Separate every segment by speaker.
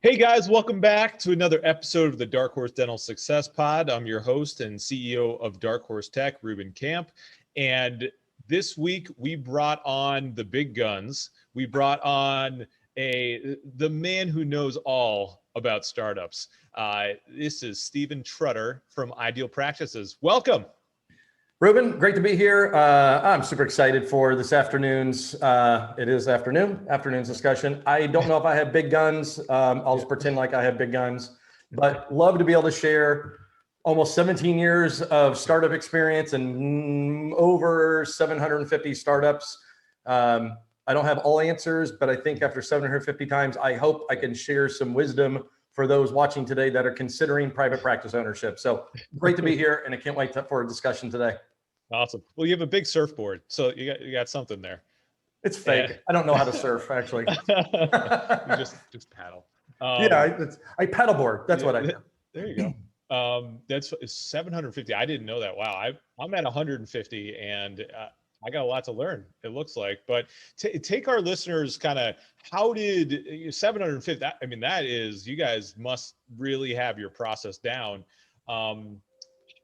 Speaker 1: Hey guys, welcome back to another episode of the Darkhorse Dental Success Pod. I'm your host and CEO of Darkhorse Tech, Ruben Camp. And this week we brought on the big guns. We brought on the man who knows all about startups. This is Stephen Trutter from Ideal Practices. Welcome.
Speaker 2: Ruben, great to be here. I'm super excited for this afternoon's, afternoon's discussion. I don't know if I have big guns. I'll just pretend like I have big guns, but love to be able to share almost 17 years of startup experience and over 750 startups. I don't have all answers, but I think after 750 times, I hope I can share some wisdom for those watching today that are considering private practice ownership. So great to be here, and I can't wait for a discussion today.
Speaker 1: Awesome. Well, you have a big surfboard, so you got something there.
Speaker 2: It's fake. I don't know how to surf, actually.
Speaker 1: You just paddle.
Speaker 2: I paddleboard. That's what I do.
Speaker 1: There you go. That's 750. I didn't know that. Wow. I'm at 150, and I got a lot to learn, it looks like. But take our listeners kind of, how did 750? I mean, that is, you guys must really have your process down.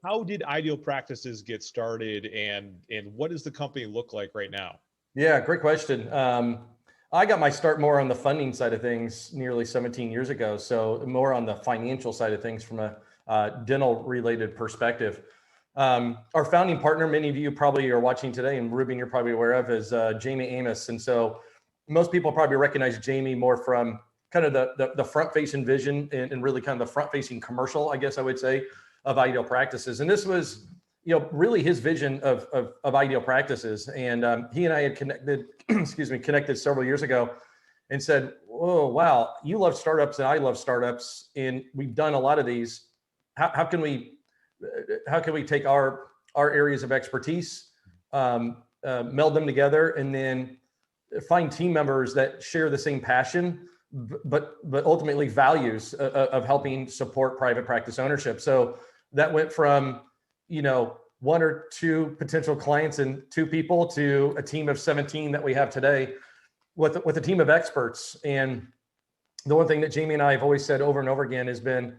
Speaker 1: How did Ideal Practices get started, and what does the company look like right now?
Speaker 2: Yeah, great question. I got my start more on the funding side of things nearly 17 years ago. So more on the financial side of things from a dental related perspective. Our founding partner, many of you probably are watching today, and Ruben, you're probably aware of, is Jamie Amos. And so most people probably recognize Jamie more from kind of the front facing vision and really kind of the front facing commercial, I guess I would say, of Ideal Practices. And this was, really his vision of Ideal Practices. And he and I had connected several years ago and said, "Oh, wow, you love startups and I love startups. And we've done a lot of these. How can we take our areas of expertise, meld them together, and then find team members that share the same passion, but ultimately values of helping support private practice ownership?" So that went from, one or two potential clients and two people to a team of 17 that we have today with a team of experts. And the one thing that Jamie and I have always said over and over again has been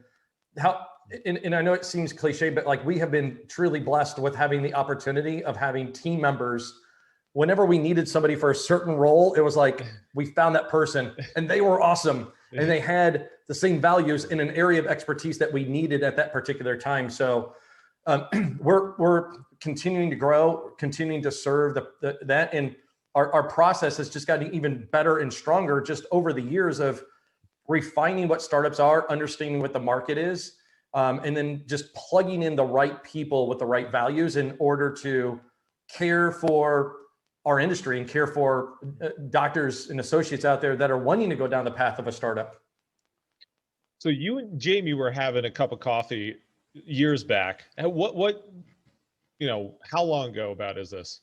Speaker 2: and I know it seems cliche, but like, we have been truly blessed with having the opportunity of having team members. Whenever we needed somebody for a certain role, it was like we found that person and they were awesome and they had the same values in an area of expertise that we needed at that particular time. So we're continuing to grow, continuing to serve that. And our process has just gotten even better and stronger just over the years of refining what startups are, understanding what the market is, and then just plugging in the right people with the right values in order to care for our industry and care for doctors and associates out there that are wanting to go down the path of a startup.
Speaker 1: So you and Jamie were having a cup of coffee years back. How long ago about is this?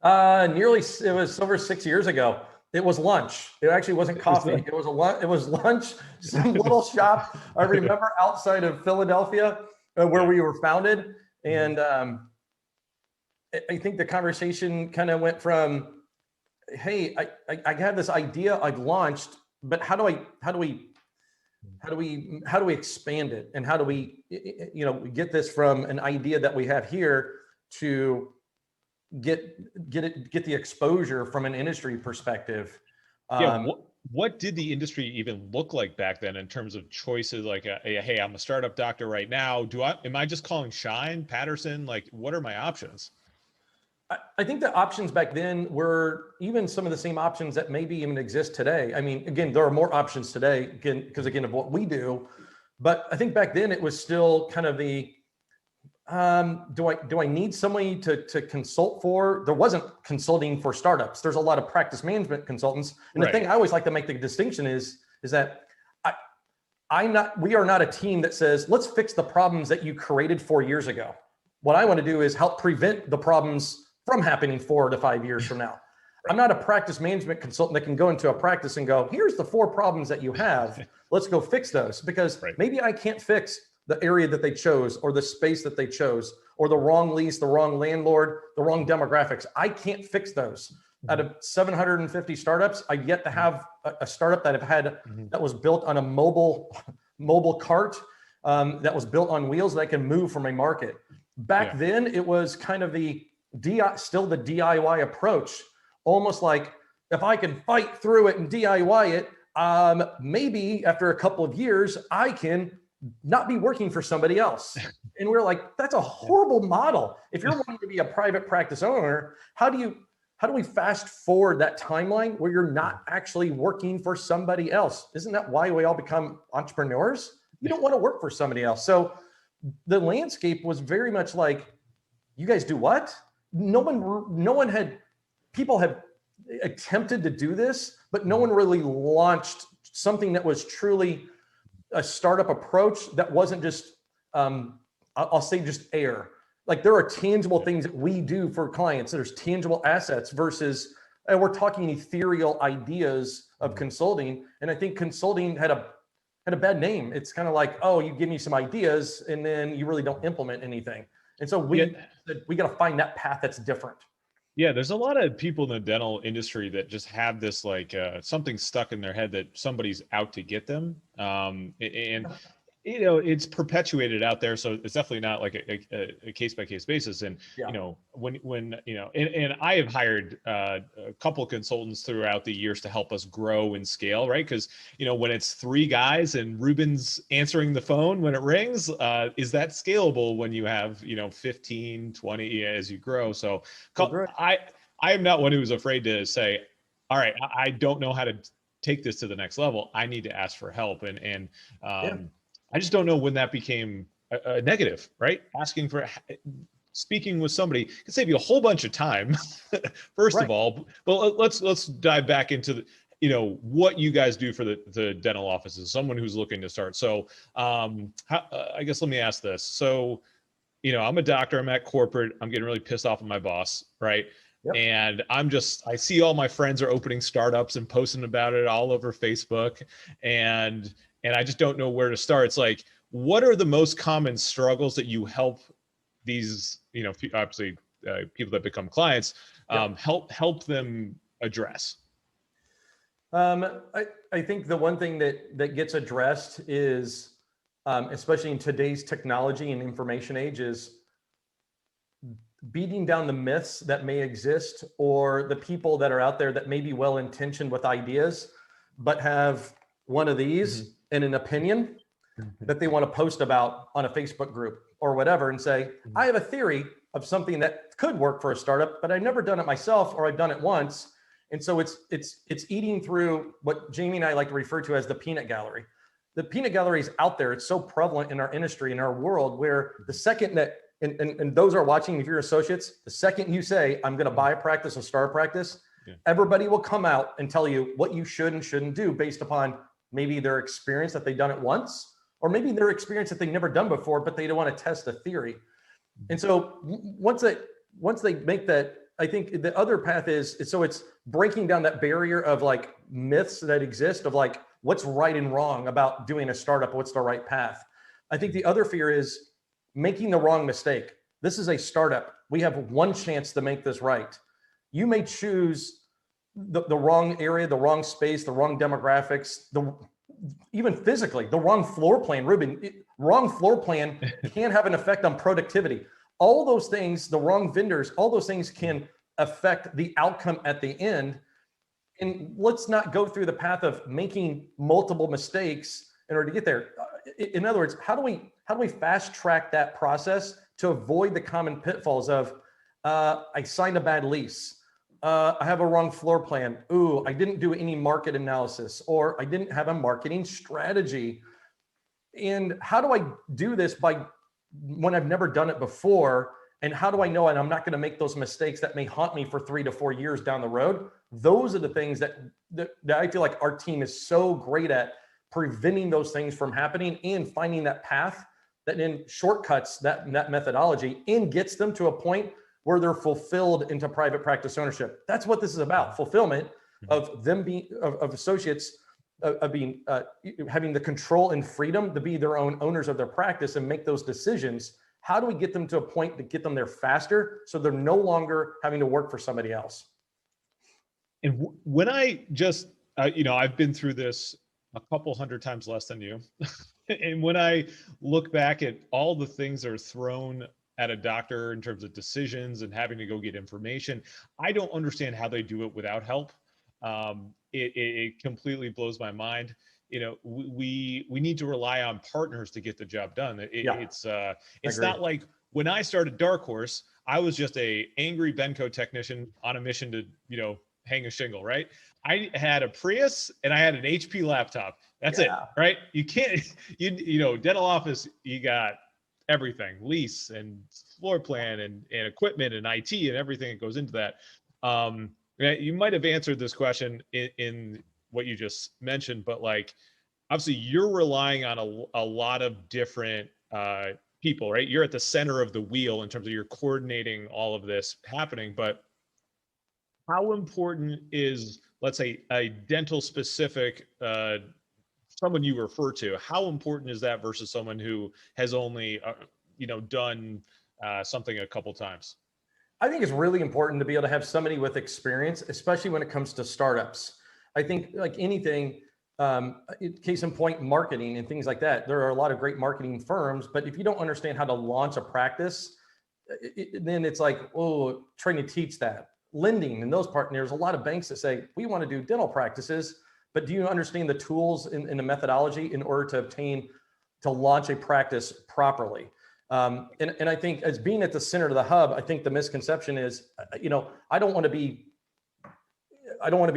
Speaker 2: It was over 6 years ago. It was lunch. It actually wasn't coffee. It was lunch, some little shop. I remember outside of Philadelphia where we were founded. And I think the conversation kind of went from, "Hey, I had this idea I've launched, but how do we expand it, and how do we get this from an idea that we have here to get the exposure from an industry perspective?"
Speaker 1: What did the industry even look like back then in terms of choices? Like, hey, I'm a startup doctor right now. Am I just calling Shine, Patterson? Like, what are my options?
Speaker 2: I think the options back then were even some of the same options that maybe even exist today. I mean, again, there are more options today, because of what we do. But I think back then it was still kind of the, do I need somebody to consult for? There wasn't consulting for startups. There's a lot of practice management consultants. And the thing I always like to make the distinction is that we are not a team that says, let's fix the problems that you created 4 years ago. What I want to do is help prevent the problems from happening 4 to 5 years from now. I'm not a practice management consultant that can go into a practice and go, here's the 4 problems that you have. Let's go fix those, because maybe I can't fix the area that they chose, or the space that they chose, or the wrong lease, the wrong landlord, the wrong demographics. I can't fix those. out of 750 startups, I've yet to have a startup that that was built on a mobile cart, that was built on wheels that can move from a market. Back then, it was kind of still the DIY approach, almost like if I can fight through it and DIY it, maybe after a couple of years, I can not be working for somebody else. And we're like, that's a horrible model. If you're wanting to be a private practice owner, how do we fast forward that timeline where you're not actually working for somebody else? Isn't that why we all become entrepreneurs? You don't want to work for somebody else. So the landscape was very much like, you guys do what? People have attempted to do this, but no one really launched something that was truly a startup approach that wasn't just, I'll say just air. Like there are tangible things that we do for clients. There's tangible assets versus, and we're talking ethereal ideas of consulting. And I think consulting had a bad name. It's kind of like, oh, you give me some ideas and then you really don't implement anything. And so we got to find that path that's different.
Speaker 1: Yeah, there's a lot of people in the dental industry that just have this like something stuck in their head that somebody's out to get them. And you know, it's perpetuated out there. So it's definitely not like a case by case basis. And, you know, when, you know, and I have hired a couple of consultants throughout the years to help us grow and scale, right? Because, you know, when it's 3 guys and Ruben's answering the phone when it rings, is that scalable when you have, you know, 15, 20 as you grow? So I am not one who's afraid to say, all right, I don't know how to take this to the next level. I need to ask for help. And I just don't know when that became a negative, right? Asking for, speaking with somebody can save you a whole bunch of time, first of all. But let's dive back into the, you know, what you guys do for the dental offices, someone who's looking to start. So I guess let me ask this. So, you know, I'm a doctor, I'm at corporate, I'm getting really pissed off at my boss, right? And I see all my friends are opening startups and posting about it all over Facebook. And I just don't know where to start. It's like, what are the most common struggles that you help these, you know, obviously people that become clients, help them address?
Speaker 2: I think the one thing that gets addressed is, especially in today's technology and information age, is beating down the myths that may exist, or the people that are out there that may be well-intentioned with ideas, but have one of these and an opinion that they want to post about on a Facebook group or whatever, and say, I have a theory of something that could work for a startup, but I've never done it myself, or I've done it once. And so it's eating through what Jamie and I like to refer to as the peanut gallery. The peanut gallery is out there. It's so prevalent in our industry, in our world, where the second that, and those are watching, if you're associates, the second you say, I'm going to buy a practice or start a practice, everybody will come out and tell you what you should and shouldn't do based upon maybe their experience that they've done it once, or maybe their experience that they've never done before, but they don't want to test the theory. And so once they make that, I think the other path is, so it's breaking down that barrier of like myths that exist of like, what's right and wrong about doing a startup, what's the right path. I think the other fear is making the wrong mistake. This is a startup. We have one chance to make this right. You may choose the wrong area, the wrong space, the wrong demographics, even physically, the wrong floor plan. Ruben, wrong floor plan can have an effect on productivity. All those things, the wrong vendors, all those things can affect the outcome at the end. And let's not go through the path of making multiple mistakes in order to get there. In other words, how do we fast track that process to avoid the common pitfalls of, I signed a bad lease. I have a wrong floor plan. Ooh, I didn't do any market analysis, or I didn't have a marketing strategy. And how do I do this when I've never done it before? And how do I know I'm not going to make those mistakes that may haunt me for 3 to 4 years down the road? Those are the things that I feel like our team is so great at preventing those things from happening, and finding that path that then shortcuts that methodology and gets them to a point where they're fulfilled into private practice ownership. That's what this is about. Fulfillment of them being, of associates, of being, having the control and freedom to be their own owners of their practice and make those decisions. How do we get them to a point to get them there faster, so they're no longer having to work for somebody else?
Speaker 1: And when I just, I've been through this a couple hundred times less than you. And when I look back at all the things that are thrown at a doctor in terms of decisions and having to go get information, I don't understand how they do it without help. It completely blows my mind. We need to rely on partners to get the job done.
Speaker 2: Yeah, I
Speaker 1: It's
Speaker 2: agree.
Speaker 1: not like when I started Darkhorse, I was just a angry Benco technician on a mission to, hang a shingle, right? I had a Prius and I had an HP laptop. That's it,
Speaker 2: Yeah.
Speaker 1: right? You can't, dental office, you got everything, lease and floor plan and equipment and IT and everything that goes into that. You might have answered this question in what you just mentioned, but like, obviously you're relying on a lot of different people, right? You're at the center of the wheel in terms of you're coordinating all of this happening, but how important is, let's say, a dental specific someone you refer to? How important is that versus someone who has only done something a couple times?
Speaker 2: I think it's really important to be able to have somebody with experience, especially when it comes to startups. I think, like anything, case in point, marketing and things like that. There are a lot of great marketing firms, but if you don't understand how to launch a practice, then it's like, oh, trying to teach that. Lending and those partners, a lot of banks that say, we want to do dental practices, but do you understand the tools and the methodology in order to launch a practice properly? And I think, as being at the center of the hub, I think the misconception is, I don't want to be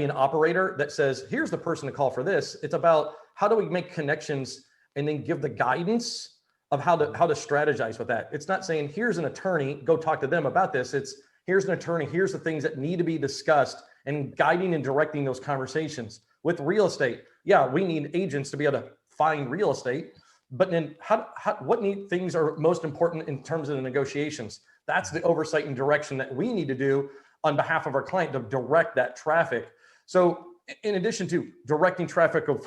Speaker 2: an operator that says, here's the person to call for this. It's about, how do we make connections and then give the guidance of how to strategize with that. It's not saying, here's an attorney, go talk to them about this. It's, here's an attorney, here's the things that need to be discussed, and guiding and directing those conversations. With real estate, yeah, we need agents to be able to find real estate, but then what things are most important in terms of the negotiations? That's the oversight and direction that we need to do on behalf of our client, to direct that traffic. So in addition to directing traffic of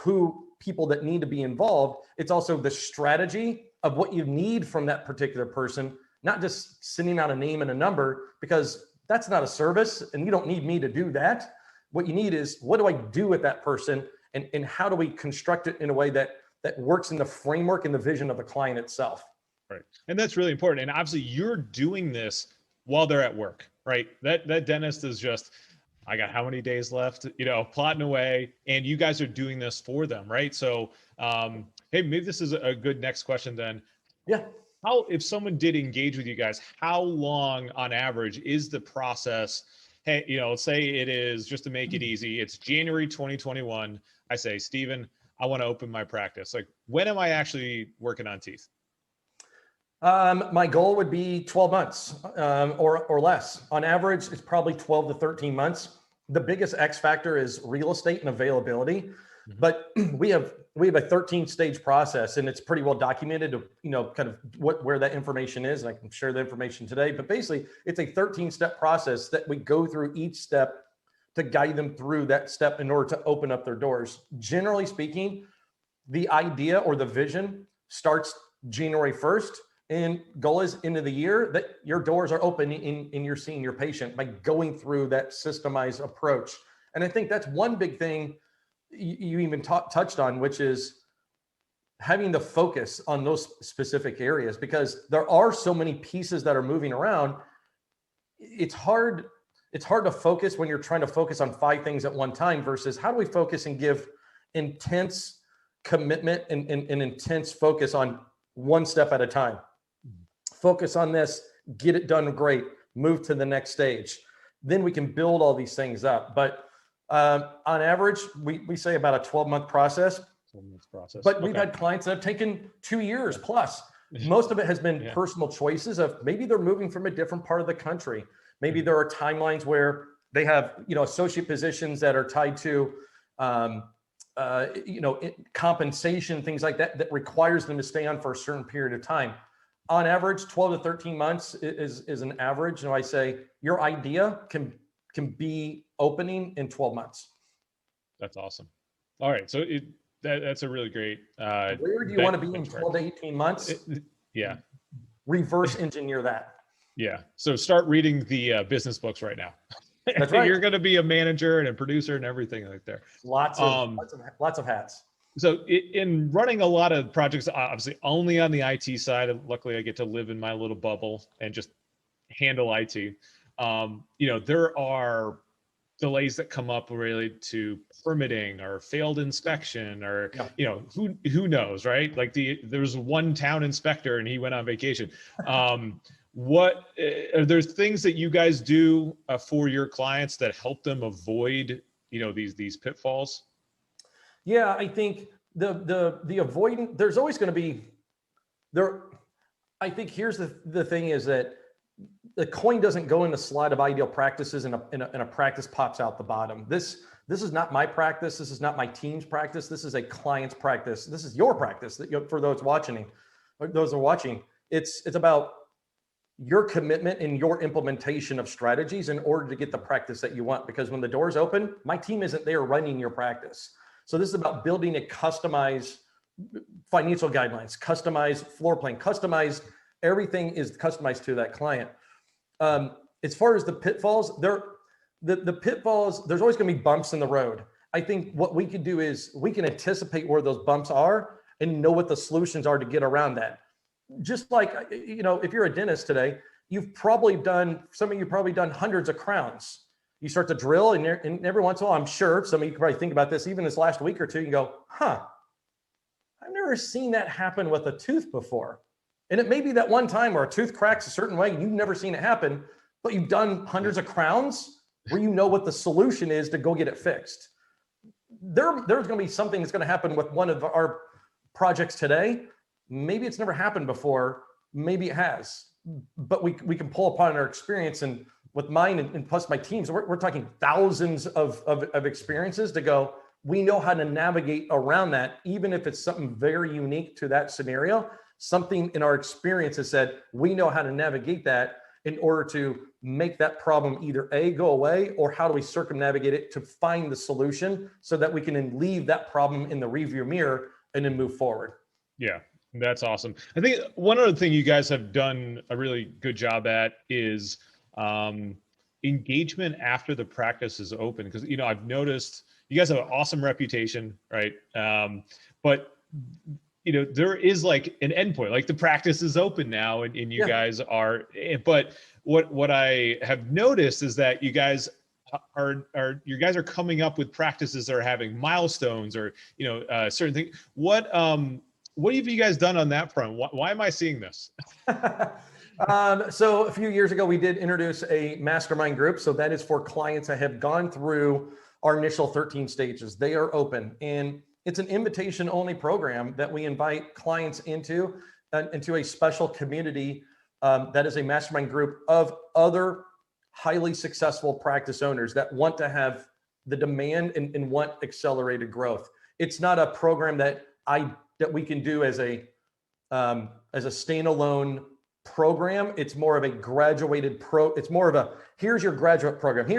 Speaker 2: people that need to be involved, it's also the strategy of what you need from that particular person, not just sending out a name and a number, because that's not a service and you don't need me to do that. What you need is, what do I do with that person, and how do we construct it in a way that works in the framework and the vision of the client itself.
Speaker 1: Right. And that's really important. And obviously you're doing this while they're at work, right? That dentist is just, I got how many days left, plotting away, and you guys are doing this for them, right? So, hey, maybe this is a good next question then.
Speaker 2: Yeah.
Speaker 1: If someone did engage with you guys, how long on average is the process? Hey, let's say it is, just to make it easy, it's January 2021. I say, Steven, I want to open my practice. Like, when am I actually working on teeth?
Speaker 2: My goal would be 12 months or less. On average, it's probably 12 to 13 months. The biggest X factor is real estate and availability. Mm-hmm. But we have a 13-stage process, and it's pretty well documented of, kind of where that information is. And I can share the information today, but basically it's a 13-step process that we go through each step to guide them through that step in order to open up their doors. Generally speaking, the idea or the vision starts January 1st, and goal is end of the year that your doors are open and you're seeing your patient by going through that systemized approach. And I think that's one big thing you even touched on, which is having the focus on those specific areas, because there are so many pieces that are moving around. It's hard to focus when you're trying to focus on 5 things at one time, versus how do we focus and give intense commitment and intense focus on one step at a time. Focus on this, get it done great, move to the next stage. Then we can build all these things up. But on average, we say about a 12-month process.
Speaker 1: 12-month process.
Speaker 2: But we've had clients that have taken 2 years plus. Most of it has been personal choices of, maybe they're moving from a different part of the country. Maybe there are timelines where they have, associate positions that are tied to, compensation, things like that requires them to stay on for a certain period of time. On average, 12 to 13 months is an average. And I say your idea can be opening in 12 months.
Speaker 1: That's awesome. All right. So that's a really great.
Speaker 2: Where do you want to be in 12 to 18 months?
Speaker 1: Yeah.
Speaker 2: Reverse engineer that.
Speaker 1: Yeah. So start reading the business books right now.
Speaker 2: That's right.
Speaker 1: You're going to be a manager and a producer and everything like there.
Speaker 2: Lots of hats.
Speaker 1: So in running a lot of projects, obviously only on the IT side, and luckily I get to live in my little bubble and just handle IT. There are delays that come up related to permitting or failed inspection or who knows, right? Like there's one town inspector and he went on vacation. What are there things that you guys do for your clients that help them avoid these pitfalls?
Speaker 2: Yeah, I think the avoidance, there's always going to be there. I think here's the thing is that the coin doesn't go in the slide of ideal practices and a practice pops out the bottom. This is not my practice. This is not my team's practice. This is a client's practice. This is your practice for those watching, it's about your commitment and your implementation of strategies in order to get the practice that you want. Because when the doors open, my team isn't there running your practice. So this is about building a customized financial guidelines, customized floor plan, customized, everything is customized to that client. As far as the pitfalls, the pitfalls, there's always going to be bumps in the road. I think what we can do is we can anticipate where those bumps are and know what the solutions are to get around that. Just like, if you're a dentist today, some of you probably done hundreds of crowns. You start to drill and every once in a while, I'm sure some of you can probably think about this, even this last week or two, you go, I've never seen that happen with a tooth before. And it may be that one time where a tooth cracks a certain way and you've never seen it happen, but you've done hundreds of crowns where you know what the solution is to go get it fixed. There's going to be something that's going to happen with one of our projects today. Maybe it's never happened before. Maybe it has, but we can pull upon our experience, and with mine and plus my teams, we're talking thousands of experiences to go, we know how to navigate around that, even if it's something very unique to that scenario. Something in our experience has said, we know how to navigate that in order to make that problem either A, go away, or how do we circumnavigate it to find the solution so that we can then leave that problem in the rearview mirror and then move forward.
Speaker 1: Yeah, that's awesome. I think one other thing you guys have done a really good job at is engagement after the practice is open. Because, I've noticed you guys have an awesome reputation, right? But there is like an endpoint, like the practice is open now and you guys are, but what I have noticed is that you guys are coming up with practices that are having milestones or, certain things. What have you guys done on that front? Why am I seeing this?
Speaker 2: So a few years ago, we did introduce a mastermind group. So that is for clients that have gone through our initial 13 stages. They are open, and it's an invitation only program that we invite clients into a special community that is a mastermind group of other highly successful practice owners that want to have the demand and want accelerated growth. It's not a program that we can do as a standalone program. It's more of a graduated it's more of here's your graduate program.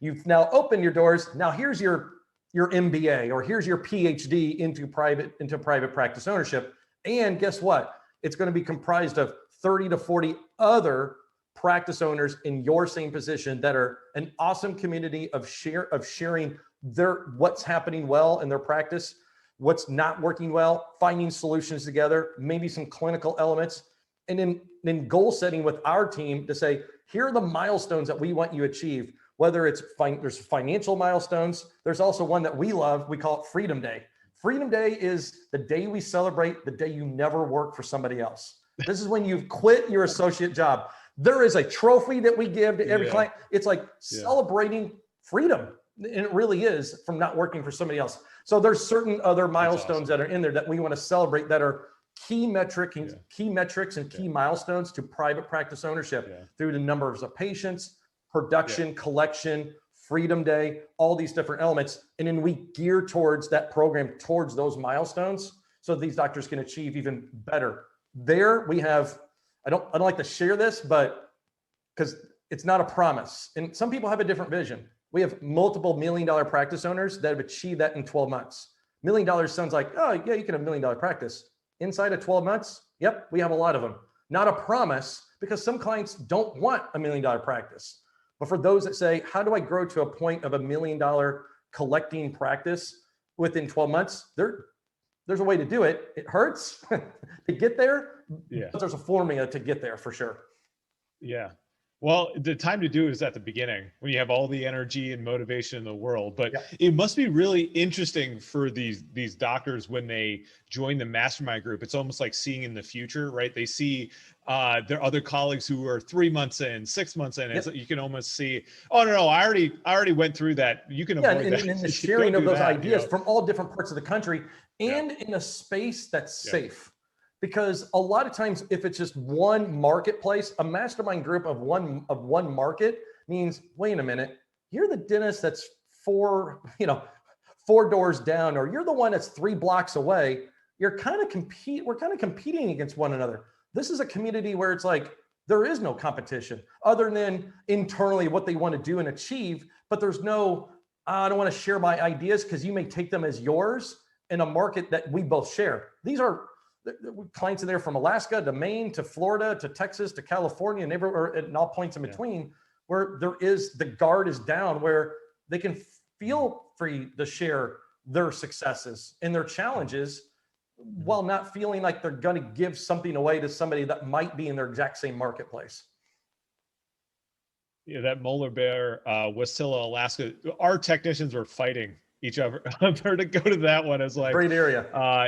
Speaker 2: You've now opened your doors. Now here's your MBA, or here's your PhD into private practice ownership. And guess what? It's going to be comprised of 30 to 40 other practice owners in your same position that are an awesome community of sharing what's happening well in their practice, what's not working well, finding solutions together, maybe some clinical elements, and then goal setting with our team to say, here are the milestones that we want you to achieve. Whether there's financial milestones, there's also one that we love. We call it Freedom Day. Freedom Day is the day we celebrate the day you never work for somebody else. This is when you've quit your associate job. There is a trophy that we give to every client. It's like celebrating freedom. And it really is, from not working for somebody else. So there's certain other milestones that are in there that we want to celebrate that are key metrics and key milestones to private practice ownership through the numbers of patients, production, collection, Freedom Day, all these different elements. And then we gear towards that program, towards those milestones, so these doctors can achieve even better. There we have, I don't like to share this, but because it's not a promise. And some people have a different vision. We have multiple $1 million practice owners that have achieved that in 12 months. $1 million sounds like, oh yeah, you can have $1 million practice. Inside of 12 months, yep, we have a lot of them. Not a promise, because some clients don't want $1 million practice. But for those that say, how do I grow to a point of $1 million collecting practice within 12 months? There's a way to do it. It hurts to get there,
Speaker 1: Yeah.
Speaker 2: but there's a formula to get there for sure.
Speaker 1: Yeah. Well, the time to do it is at the beginning when you have all the energy and motivation in the world. But
Speaker 2: Yeah.
Speaker 1: it must be really interesting for these doctors when they join the mastermind group. It's almost like seeing in the future, right? They see their other colleagues who are 3 months in, 6 months in.
Speaker 2: Yep.
Speaker 1: You can almost see, oh no, I already went through that. You can avoid that.
Speaker 2: And the sharing of those ideas
Speaker 1: you know?
Speaker 2: from all different parts of the country and in a space that's safe. Because a lot of times, if it's just one marketplace, a mastermind group of one market means, wait a minute, you're the dentist that's four doors down, or you're the one that's 3 blocks away. We're kind of competing against one another. This is a community where it's like there is no competition other than internally what they want to do and achieve, but there's no, I don't want to share my ideas because you may take them as yours in a market that we both share. These are clients in there from Alaska to Maine to Florida to Texas to California and everywhere, and all points in between, where the guard is down, where they can feel free to share their successes and their challenges while not feeling like they're going to give something away to somebody that might be in their exact same marketplace.
Speaker 1: Yeah, that Molar Bear, Wasilla, Alaska, our technicians were fighting each other to go to that one. It's like
Speaker 2: great area.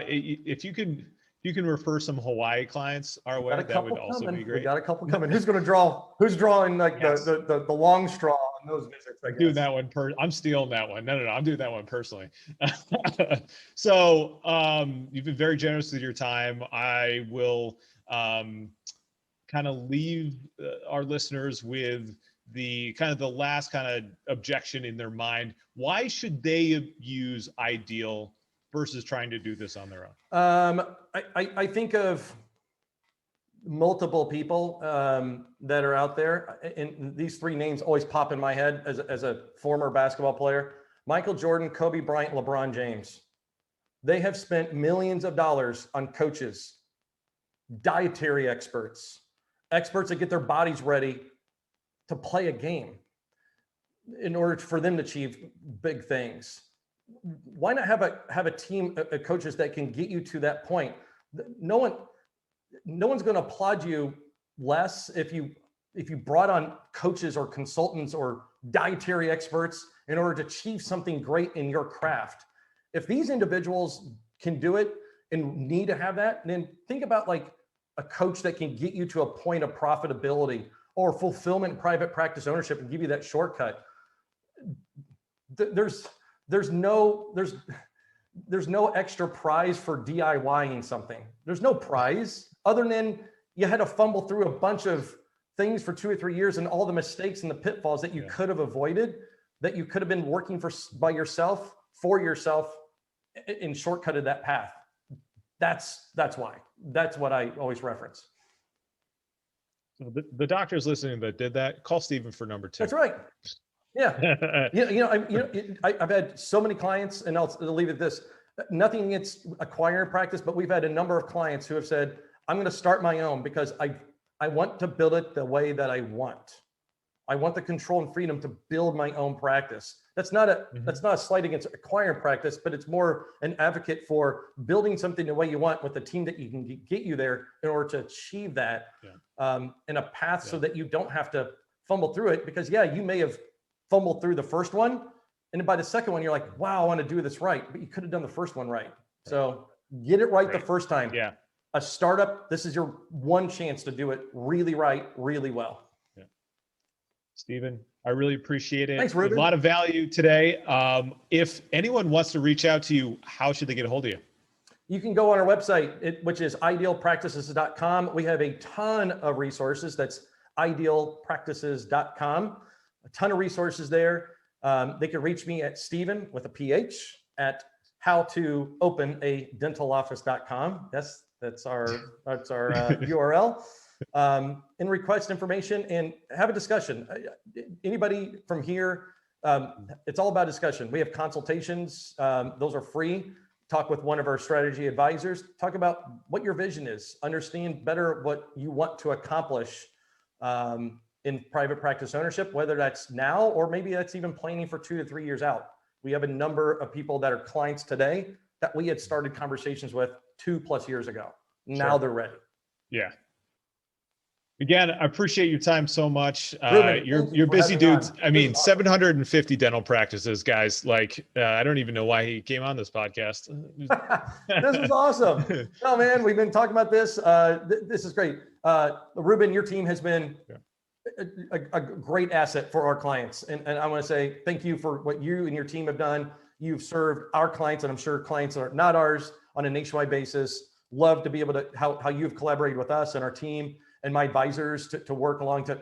Speaker 1: If you can refer some Hawaii clients our way, that would also be great.
Speaker 2: We got a couple coming. Who's going to draw? Who's drawing like the long straw on those visits?
Speaker 1: I'm doing that one. I'm stealing that one. No, I'm doing that one personally. So you've been very generous with your time. I will kind of leave our listeners with the last kind of objection in their mind. Why should they use Ideal versus trying to do this on their own?
Speaker 2: I think of multiple people that are out there, and these 3 names always pop in my head as a former basketball player: Michael Jordan, Kobe Bryant, LeBron James. They have spent millions of dollars on coaches, dietary experts that get their bodies ready to play a game in order for them to achieve big things. Why not have a team of coaches that can get you to that point? No one's going to applaud you less if you brought on coaches or consultants or dietary experts in order to achieve something great in your craft. If these individuals can do it and need to have that, then think about like a coach that can get you to a point of profitability or fulfillment in private practice ownership and give you that shortcut. There's no extra prize for DIYing something. There's no prize other than you had to fumble through a bunch of things for 2 or 3 years and all the mistakes and the pitfalls that you could have avoided, that you could have been working for yourself and shortcutted that path. That's why. That's what I always reference.
Speaker 1: So the doctors listening that did that, call Stephen for number 2.
Speaker 2: That's right. Yeah. I've had so many clients, and I'll leave it at this. Nothing against acquiring practice, but we've had a number of clients who have said, I'm going to start my own because I want to build it the way that I want. I want the control and freedom to build my own practice. That's not a slight against acquiring practice, but it's more an advocate for building something the way you want with the team that you can get you there in order to achieve that in a path so that you don't have to fumble through it. Because you may have fumbled through the first one, and then by the second one, you're like, wow, I want to do this right, but you could have done the first one right. So get it right the first time.
Speaker 1: Yeah.
Speaker 2: A startup, this is your one chance to do it really right, really well.
Speaker 1: Yeah. Stephen, I really appreciate it.
Speaker 2: Thanks, Ruben.
Speaker 1: A lot of value today. If anyone wants to reach out to you, how should they get a hold of you?
Speaker 2: You can go on our website, which is idealpractices.com. We have a ton of resources. That's idealpractices.com. A ton of resources there. They can reach me at Stephen with a PH at howtoopenadentaloffice.com. That's our URL. And request information and have a discussion. Anybody from here, it's all about discussion. We have consultations. Those are free. Talk with one of our strategy advisors. Talk about what your vision is. Understand better what you want to accomplish. in private practice ownership, whether that's now or maybe that's even planning for 2 to 3 years out. We have a number of people that are clients today that we had started conversations with 2+ years ago. Now
Speaker 1: Sure.
Speaker 2: they're ready.
Speaker 1: Yeah. Again, I appreciate your time so much.
Speaker 2: Ruben,
Speaker 1: You're busy, dude. I mean,
Speaker 2: awesome.
Speaker 1: 750 dental practices, guys. Like, I don't even know why he came on this podcast.
Speaker 2: This is awesome. No, man, we've been talking about this. This is great. Ruben, your team has been a great asset for our clients. And I want to say thank you for what you and your team have done. You've served our clients, and I'm sure clients that are not ours, on a nationwide basis. Love to be able to, how you've collaborated with us and our team and my advisors to work along to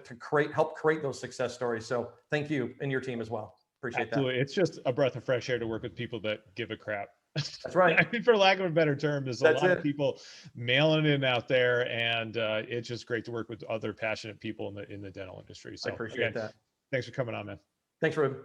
Speaker 2: help create those success stories. So thank you and your team as well. Appreciate
Speaker 1: Absolutely.
Speaker 2: that.
Speaker 1: It's just a breath of fresh air to work with people that give a crap.
Speaker 2: That's right.
Speaker 1: I mean, for lack of a better term, there's a
Speaker 2: That's
Speaker 1: lot
Speaker 2: it.
Speaker 1: of people mailing in out there, and it's just great to work with other passionate people in the dental industry. So
Speaker 2: I appreciate that.
Speaker 1: Thanks for coming on, man.
Speaker 2: Thanks, Ruben.